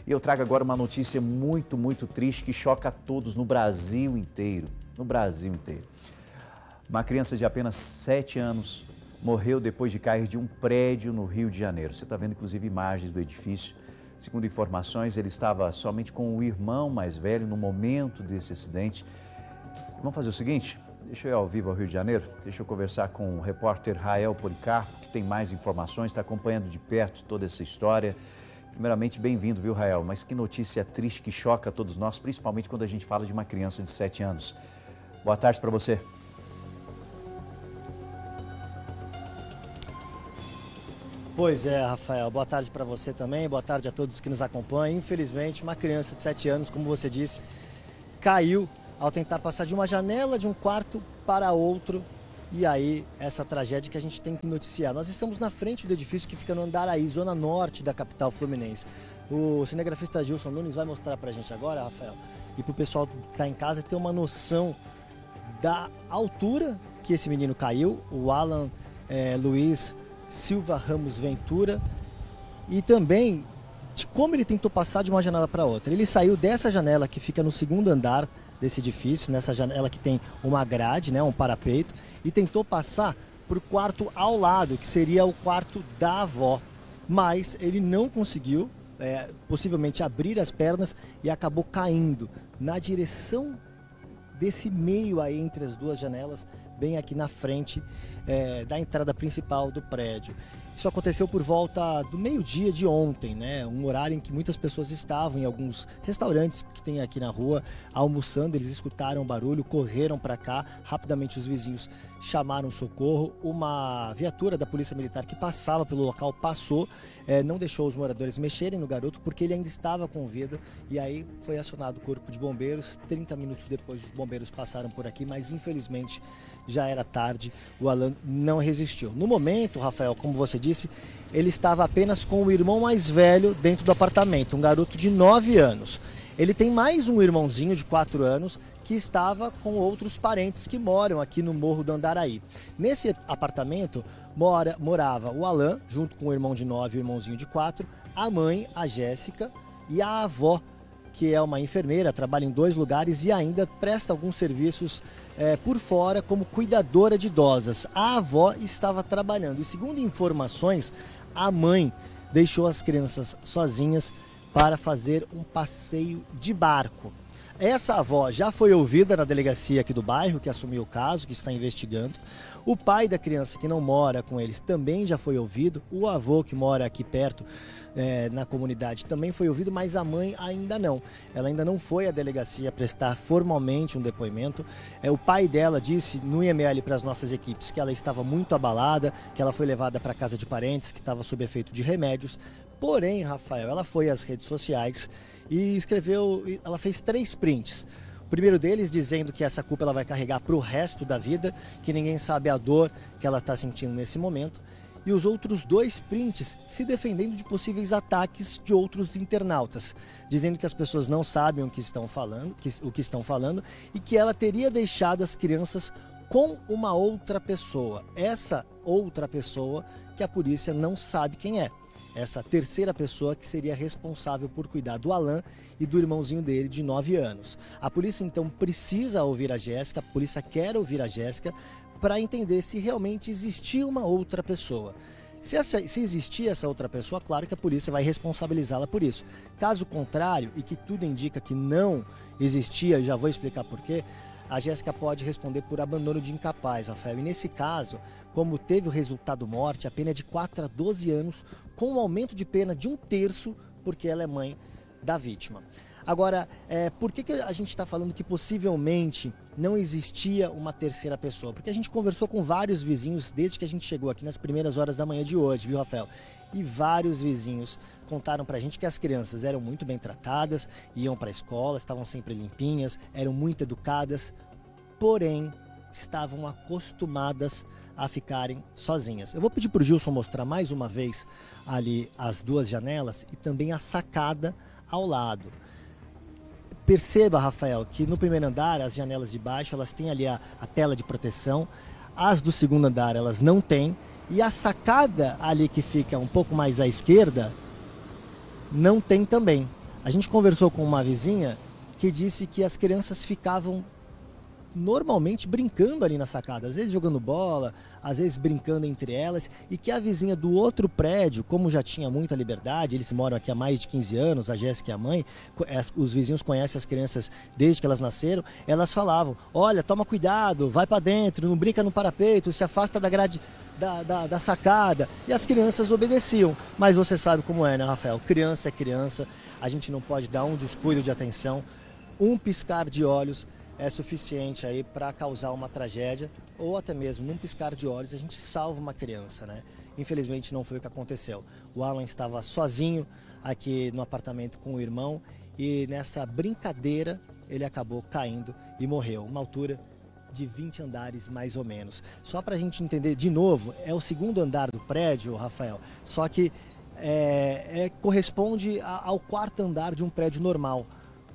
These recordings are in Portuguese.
E eu trago agora uma notícia muito triste que choca a todos no Brasil inteiro. No Brasil inteiro. Uma criança de apenas 7 anos morreu depois de cair de um prédio no Rio de Janeiro. Você está vendo, inclusive, imagens do edifício. Segundo informações, ele estava somente com o irmão mais velho no momento desse acidente. Vamos fazer o seguinte, deixa eu ir ao vivo ao Rio de Janeiro, deixa eu conversar com o repórter Rael Policarpo, que tem mais informações, está acompanhando de perto toda essa história. Primeiramente, bem-vindo, viu, Rael? Mas que notícia triste que choca a todos nós, principalmente quando a gente fala de uma criança de 7 anos. Boa tarde para você. Pois é, Rafael, boa tarde para você também, boa tarde a todos que nos acompanham. Infelizmente, uma criança de 7 anos, como você disse, caiu ao tentar passar de uma janela de um quarto para outro. E aí, essa tragédia que a gente tem que noticiar. Nós estamos na frente do edifício que fica no Andaraí, zona norte da capital fluminense. O cinegrafista Gilson Nunes vai mostrar pra gente agora, Rafael, e pro pessoal que está em casa ter uma noção da altura que esse menino caiu, o Alan Luiz Silva Ramos Ventura, e também de como ele tentou passar de uma janela para outra. Ele saiu dessa janela que fica no segundo andar desse edifício, nessa janela que tem uma grade, né, um parapeito, e tentou passar para o quarto ao lado, que seria o quarto da avó. Mas ele não conseguiu, possivelmente, abrir as pernas e acabou caindo na direção desse meio aí entre as duas janelas, bem aqui na frente da entrada principal do prédio. Isso aconteceu por volta do meio-dia de ontem, né? Um horário em que muitas pessoas estavam em alguns restaurantes que tem aqui na rua, almoçando. Eles escutaram o barulho, correram para cá. Rapidamente os vizinhos chamaram socorro. Uma viatura da Polícia Militar que passava pelo local passou, não deixou os moradores mexerem no garoto porque ele ainda estava com vida. E aí foi acionado o corpo de bombeiros. 30 minutos depois os bombeiros passaram por aqui, mas infelizmente já era tarde. O Alan não resistiu. No momento, Rafael, como você disse, ele estava apenas com o irmão mais velho dentro do apartamento, um garoto de 9 anos. Ele tem mais um irmãozinho de 4 anos que estava com outros parentes que moram aqui no Morro do Andaraí. Nesse apartamento morava o Alan, junto com o irmão de 9 e o irmãozinho de 4, a mãe, a Jéssica, e a avó, que é uma enfermeira, trabalha em 2 lugares e ainda presta alguns serviços por fora como cuidadora de idosas. A avó estava trabalhando e, segundo informações, a mãe deixou as crianças sozinhas para fazer um passeio de barco. Essa avó já foi ouvida na delegacia aqui do bairro, que assumiu o caso, que está investigando. O pai da criança, que não mora com eles, também já foi ouvido. O avô, que mora aqui perto, na comunidade, também foi ouvido, mas a mãe ainda não. Ela ainda não foi à delegacia prestar formalmente um depoimento. O pai dela disse no IML para as nossas equipes que ela estava muito abalada, que ela foi levada para casa de parentes, que estava sob efeito de remédios. Porém, Rafael, ela foi às redes sociais e ela fez 3 prints. O primeiro deles dizendo que essa culpa ela vai carregar para o resto da vida, que ninguém sabe a dor que ela está sentindo nesse momento. E os outros 2 prints se defendendo de possíveis ataques de outros internautas, dizendo que as pessoas não sabem o que estão falando e que ela teria deixado as crianças com uma outra pessoa. Essa outra pessoa que a polícia não sabe quem é. Essa terceira pessoa que seria responsável por cuidar do Alan e do irmãozinho dele de 9 anos. A polícia então precisa ouvir a Jéssica, a polícia quer ouvir a Jéssica para entender se realmente existia uma outra pessoa. Se existir essa outra pessoa, claro que a polícia vai responsabilizá-la por isso. Caso contrário, e que tudo indica que não existia, já vou explicar por quê, a Jéssica pode responder por abandono de incapaz, Rafael. E nesse caso, como teve o resultado morte, a pena é de 4 a 12 anos, com um aumento de pena de 1/3, porque ela é mãe da vítima. Agora, por que a gente está falando que possivelmente não existia uma terceira pessoa? Porque a gente conversou com vários vizinhos desde que a gente chegou aqui nas primeiras horas da manhã de hoje, viu, Rafael? E vários vizinhos contaram pra gente que as crianças eram muito bem tratadas, iam para a escola, estavam sempre limpinhas, eram muito educadas, porém estavam acostumadas a ficarem sozinhas. Eu vou pedir para o Gilson mostrar mais uma vez ali as 2 janelas e também a sacada ao lado. Perceba, Rafael, que no primeiro andar, as janelas de baixo, elas têm ali a tela de proteção. As do segundo andar, elas não têm. E a sacada ali que fica um pouco mais à esquerda, não tem também. A gente conversou com uma vizinha que disse que as crianças ficavam normalmente brincando ali na sacada, às vezes jogando bola, às vezes brincando entre elas, e que a vizinha do outro prédio, como já tinha muita liberdade, eles moram aqui há mais de 15 anos, a Jéssica e a mãe, os vizinhos conhecem as crianças desde que elas nasceram, elas falavam: olha, toma cuidado, vai para dentro, não brinca no parapeito, se afasta da grade da sacada, e as crianças obedeciam. Mas você sabe como é, né, Rafael? Criança é criança, a gente não pode dar um descuido de atenção, um piscar de olhos é suficiente aí para causar uma tragédia, ou até mesmo num piscar de olhos a gente salva uma criança, né? Infelizmente não foi o que aconteceu. O Alan estava sozinho aqui no apartamento com o irmão e nessa brincadeira ele acabou caindo e morreu, uma altura de 20 andares mais ou menos. Só para a gente entender de novo, é o segundo andar do prédio, Rafael, só que corresponde ao quarto andar de um prédio normal.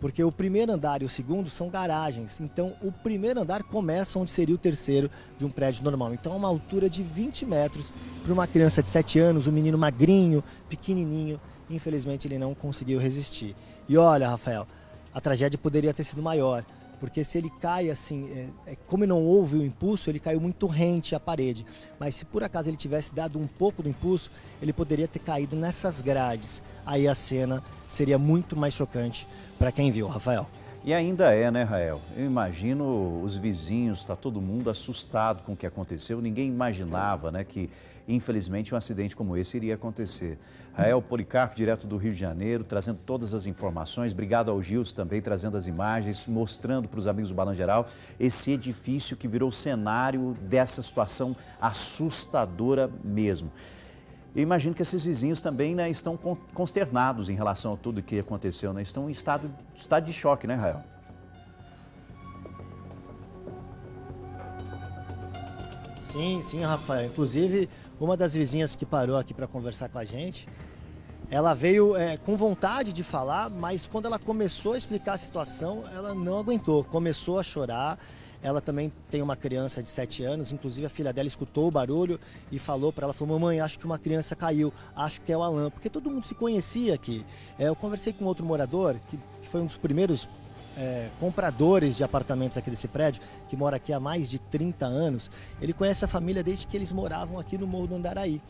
Porque o primeiro andar e o segundo são garagens, então o primeiro andar começa onde seria o terceiro de um prédio normal. Então é uma altura de 20 metros para uma criança de 7 anos, um menino magrinho, pequenininho, infelizmente ele não conseguiu resistir. E olha, Rafael, a tragédia poderia ter sido maior, porque se ele cai assim, como não houve o impulso, ele caiu muito rente à parede. Mas se por acaso ele tivesse dado um pouco do impulso, ele poderia ter caído nessas grades. Aí a cena seria muito mais chocante para quem viu, Rafael. E ainda é, né, Rael? Eu imagino os vizinhos, está todo mundo assustado com o que aconteceu. Ninguém imaginava, né, que infelizmente um acidente como esse iria acontecer. Rael Policarpo, direto do Rio de Janeiro, trazendo todas as informações. Obrigado ao Gilson também, trazendo as imagens, mostrando para os amigos do Balanço Geral esse edifício que virou cenário dessa situação assustadora mesmo. Eu imagino que esses vizinhos também, né, estão consternados em relação a tudo que aconteceu, né? Estão em estado de choque, né, Rael? Sim, sim, Rafael. Inclusive, uma das vizinhas que parou aqui para conversar com a gente, ela veio com vontade de falar, mas quando ela começou a explicar a situação, ela não aguentou, começou a chorar. Ela também tem uma criança de 7 anos, inclusive a filha dela escutou o barulho e falou para ela, falou: mamãe, acho que uma criança caiu, acho que é o Alan, porque todo mundo se conhecia aqui. Eu conversei com outro morador, que foi um dos primeiros compradores de apartamentos aqui desse prédio, que mora aqui há mais de 30 anos. Ele conhece a família desde que eles moravam aqui no Morro do Andaraí.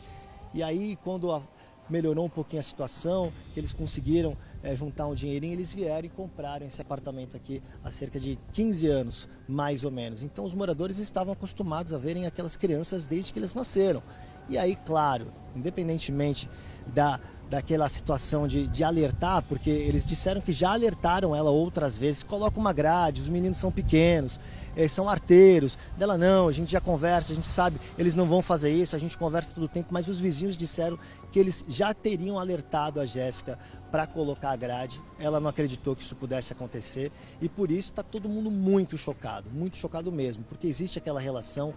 E aí, quando melhorou um pouquinho a situação, que eles conseguiram juntar um dinheirinho, eles vieram e compraram esse apartamento aqui há cerca de 15 anos, mais ou menos. Então os moradores estavam acostumados a verem aquelas crianças desde que eles nasceram. E aí, claro, independentemente daquela situação de alertar, porque eles disseram que já alertaram ela outras vezes, coloca uma grade, os meninos são pequenos, eles são arteiros, dela não, a gente já conversa, a gente sabe, eles não vão fazer isso, a gente conversa todo o tempo, mas os vizinhos disseram que eles já teriam alertado a Jéssica para colocar a grade, ela não acreditou que isso pudesse acontecer e por isso está todo mundo muito chocado mesmo, porque existe aquela relação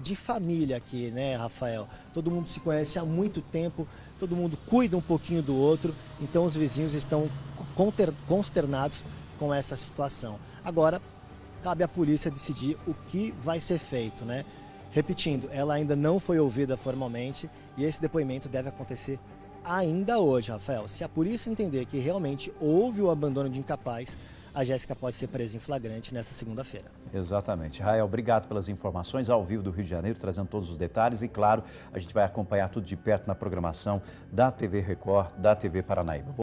de família aqui, né, Rafael? Todo mundo se conhece há muito tempo, todo mundo cuida um pouquinho do outro, então os vizinhos estão consternados com essa situação. Agora, cabe à polícia decidir o que vai ser feito, né? Repetindo, ela ainda não foi ouvida formalmente e esse depoimento deve acontecer ainda hoje, Rafael. Se a polícia entender que realmente houve o abandono de incapaz, a Jéssica pode ser presa em flagrante nesta segunda-feira. Exatamente. Rael, obrigado pelas informações ao vivo do Rio de Janeiro, trazendo todos os detalhes e, claro, a gente vai acompanhar tudo de perto na programação da TV Record, da TV Paranaíba.